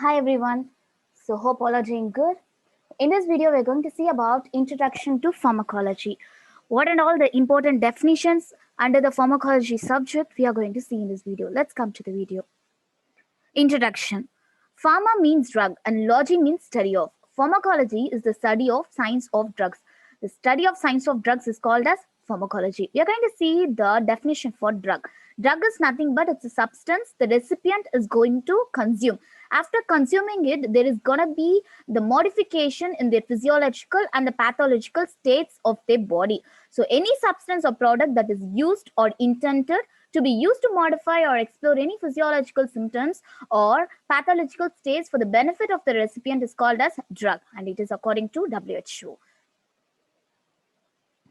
Hi everyone. So hope all are doing good. In this video, we're going to see about introduction to pharmacology. What and all the important definitions under the pharmacology subject we are going to see in this video. Let's come to the video. Introduction. Pharma means drug and logy means study of. Pharmacology is the study of science of drugs. The study of science of drugs is called as pharmacology. We are going to see the definition for drug. Drug is nothing but it's a substance the recipient is going to consume. After consuming it, there is going to be the modification in their physiological and the pathological states of their body. So any substance or product that is used or intended to be used to modify or explore any physiological symptoms or pathological states for the benefit of the recipient is called as drug, and it is according to WHO.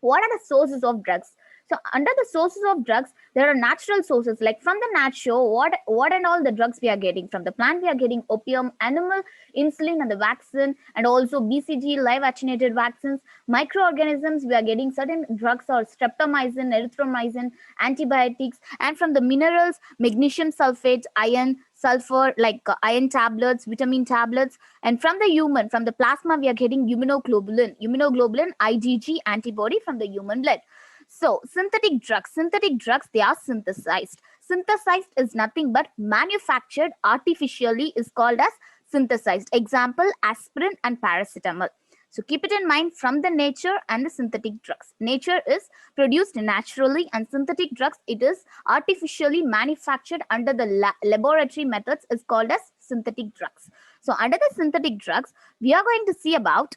What are the sources of drugs? So under the sources of drugs, there are natural sources, like from the nature, what and all the drugs we are getting. From the plant, we are getting opium, animal, insulin and the vaccine, and also BCG, live attenuated vaccines. Microorganisms, we are getting certain drugs or streptomycin, erythromycin, antibiotics. And from the minerals, magnesium sulfate, iron, sulfur, like iron tablets, vitamin tablets. And from the human, from the plasma, we are getting immunoglobulin, IgG antibody from the human blood. So synthetic drugs, they are synthesized. Synthesized is nothing but manufactured artificially is called as synthesized. Example, aspirin and paracetamol. So keep it in mind from the nature and the synthetic drugs. Nature is produced naturally, and synthetic drugs, it is artificially manufactured under the laboratory methods is called as synthetic drugs. So under the synthetic drugs, we are going to see about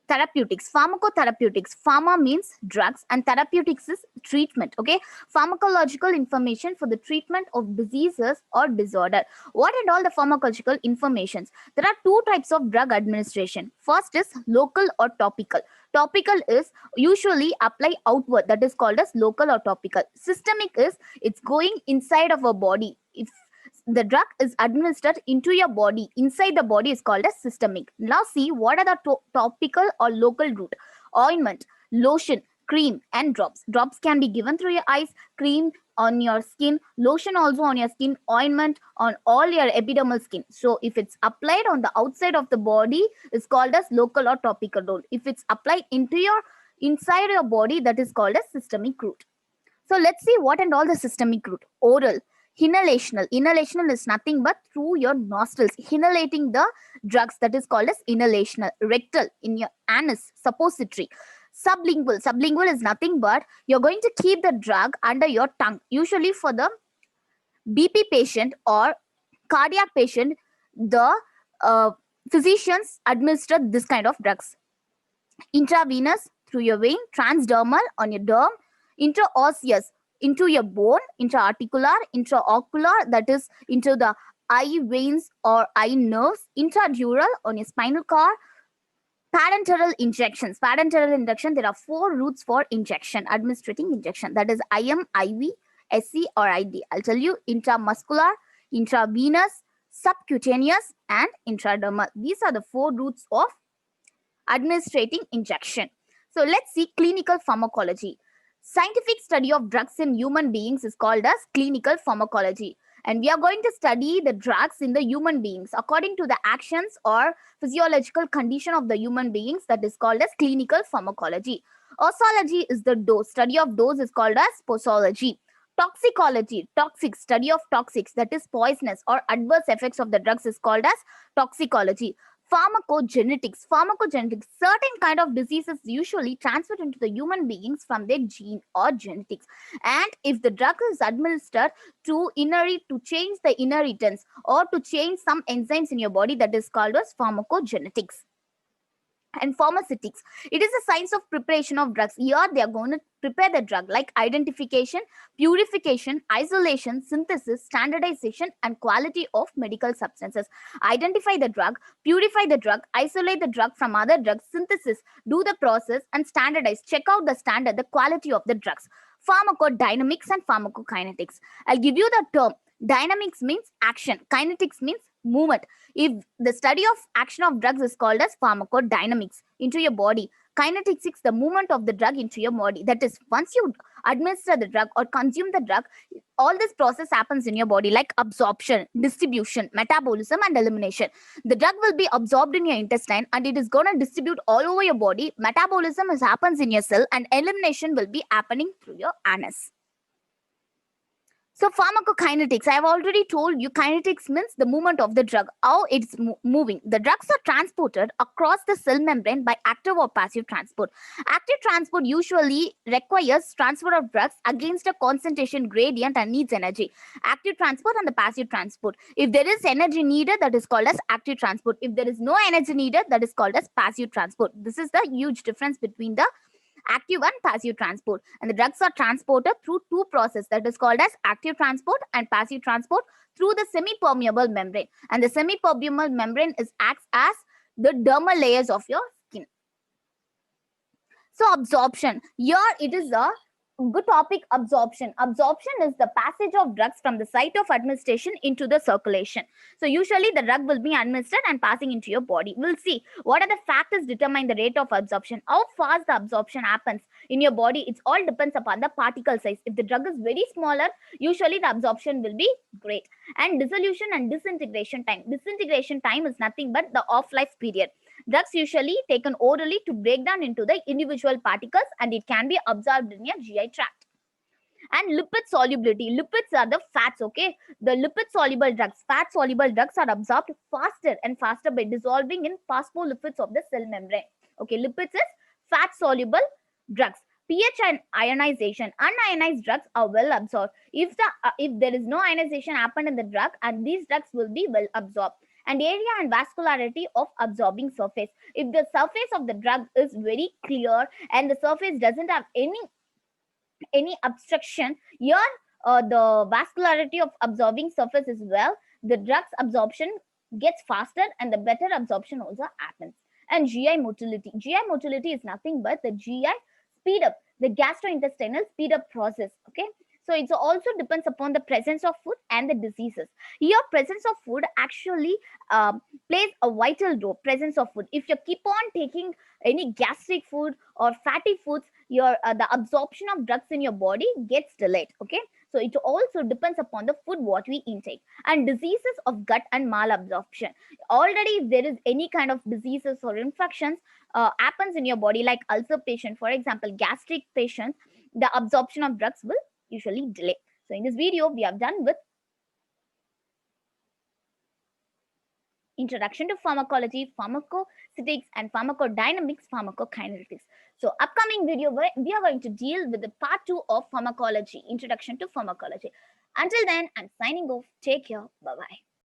therapeutics. Pharmacotherapeutics. Pharma means drugs and therapeutics is treatment. Okay, pharmacological information for the treatment of diseases or disorder. What and all the pharmacological informations? There are two types of drug administration. First is local or topical. Topical is usually apply outward, that is called as local or topical. Systemic is it's going inside of a body. If the drug is administered into your body, inside the body, is called as systemic. Now see what are the topical or local route. Ointment, lotion, cream and drops. Drops can be given through your eyes, cream on your skin, lotion also on your skin, ointment on all your epidermal skin. So if it's applied on the outside of the body, it's called as local or topical route. If it's applied into your inside your body, that is called as systemic route. So let's see what and all the systemic route. Oral, inhalational is nothing but through your nostrils, inhalating the drugs, that is called as inhalational. Rectal, in your anus, suppository. Sublingual is nothing but you're going to keep the drug under your tongue. Usually for the BP patient or cardiac patient, the physicians administer this kind of drugs. Intravenous, through your vein. Transdermal, on your derm. Intraosseous, into your bone. Intraarticular, intraocular, that is into the eye veins or eye nerves. Intradural, on your spinal cord. Parenteral injections. Parenteral injection, there are 4 routes for injection, administrating injection. That is IM, IV, SC or ID. I'll tell you: intramuscular, intravenous, subcutaneous and intradermal. These are the 4 routes of administrating injection. So let's see clinical pharmacology. Scientific study of drugs in human beings is called as clinical pharmacology. And we are going to study the drugs in the human beings according to the actions or physiological condition of the human beings, that is called as clinical pharmacology. Osology is the dose. Study of dose is called as posology. Toxicology, study of toxics, that is poisonous or adverse effects of the drugs, is called as toxicology. Pharmacogenetics, certain kind of diseases usually transferred into the human beings from their gene or genetics, and if the drug is administered to change the inheritance or to change some enzymes in your body, that is called as pharmacogenetics. And pharmaceutics, it is a science of preparation of drugs. Here they are going to prepare the drug, like identification, purification, isolation, synthesis, standardization and quality of medical substances. Identify the drug, purify the drug, isolate the drug from other drugs, synthesis, do the process, and standardize, check out the standard, the quality of the drugs. Pharmacodynamics and pharmacokinetics. I'll give you the term. Dynamics means action, kinetics means movement. If the study of action of drugs is called as pharmacodynamics into your body. Kinetics is the movement of the drug into your body. That is, once you administer the drug or consume the drug, all this process happens in your body, like absorption, distribution, metabolism, and elimination. The drug will be absorbed in your intestine and it is going to distribute all over your body. Metabolism happens in your cell and elimination will be happening through your anus. So pharmacokinetics, I have already told you, kinetics means the movement of the drug, how it's moving. The drugs are transported across the cell membrane by active or passive transport. Active transport usually requires transfer of drugs against a concentration gradient and needs energy. Active transport and the passive transport. If there is energy needed, that is called as active transport. If there is no energy needed, that is called as passive transport. This is the huge difference between the active and passive transport. And the drugs are transported through two processes, that is called as active transport and passive transport through the semi-permeable membrane. And the semi-permeable membrane acts as the dermal layers of your skin. So absorption, here it is a good topic. Absorption is the passage of drugs from the site of administration into the circulation. So usually the drug will be administered and passing into your body. We'll see what are the factors determine the rate of absorption, how fast the absorption happens in your body. It all depends upon the particle size. If the drug is very smaller, usually the absorption will be great. And dissolution and disintegration time is nothing but the off-life period. Drugs usually taken orally to break down into the individual particles and it can be absorbed in your GI tract. And lipid solubility. Lipids are the fats, okay? The lipid soluble drugs, fat soluble drugs are absorbed faster and faster by dissolving in phospholipids of the cell membrane. Okay, lipids is fat soluble drugs. pH and ionization. Unionized drugs are well absorbed. If there is no ionization happened in the drug, and these drugs will be well absorbed. And area and vascularity of absorbing surface. If the surface of the drug is very clear and the surface doesn't have any obstruction, here the vascularity of absorbing surface is well, the drug's absorption gets faster and the better absorption also happens. And GI motility. GI motility is nothing but the GI speed up, the gastrointestinal speed up process. Okay. So it also depends upon the presence of food and the diseases. Here, presence of food actually plays a vital role. Presence of food. If you keep on taking any gastric food or fatty foods, your the absorption of drugs in your body gets delayed. Okay, so it also depends upon the food what we intake. And diseases of gut and malabsorption. Already, if there is any kind of diseases or infections happens in your body, like ulcer patient, for example, gastric patients, the absorption of drugs will usually delay. So in this video, we have done with introduction to pharmacology, pharmacokinetics, and pharmacodynamics, pharmacokinetics. So upcoming video, we are going to deal with the part 2 of pharmacology, introduction to pharmacology. Until then, I'm signing off. Take care. Bye-bye.